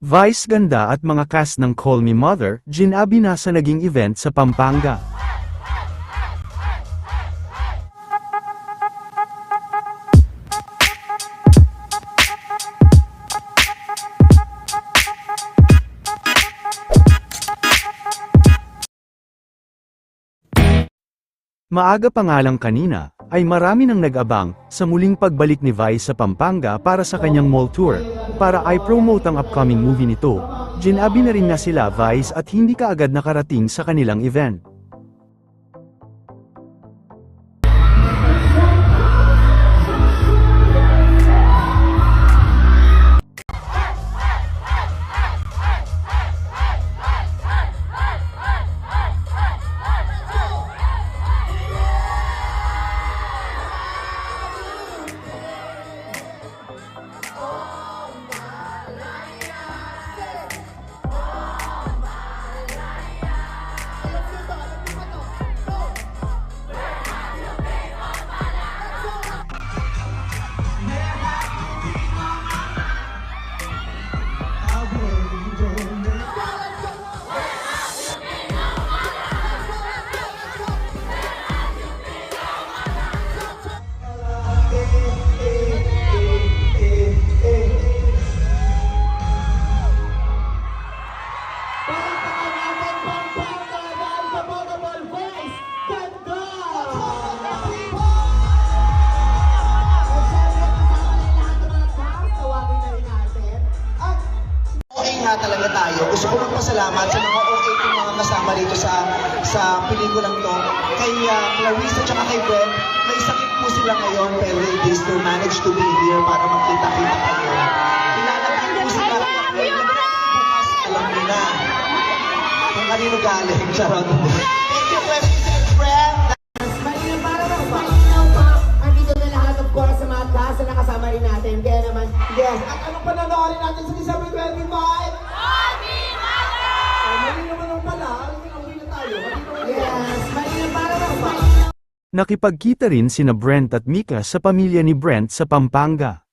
Vice ganda at mga cast ng Call Me Mother, ginabi na sa naging event sa Pampanga. Maaga pa nga lang kanina, ay marami nang nag-abang, sa muling pagbalik ni Vice sa Pampanga para sa kanyang mall tour, para i-promote ang upcoming movie nito. Ginabi na rin na sila Vice at hindi kaagad nakarating sa kanilang event. Nga talaga tayo. Gusto ko magpasalamat sa mga OA kong mga kasama dito sa pelikulang to. Kay Clarissa at kay Brent, may sakit po sila ngayon pero they still manage to be here para magkita-kita kayo. Ilalagay po sila bukas, alam niyo na kung kanino galing. Charot. Thank you, Clarissa and Brent. Malinaw para lang ba? Malinaw pa. Andito na lahat of course sa mga cast na nakasama rin natin. Kaya naman, yes. At anong pananoorin natin sa December 25? Yes, malinaw para lang ba? Nakipagkita rin sina Brent at Mika sa pamilya ni Brent sa Pampanga.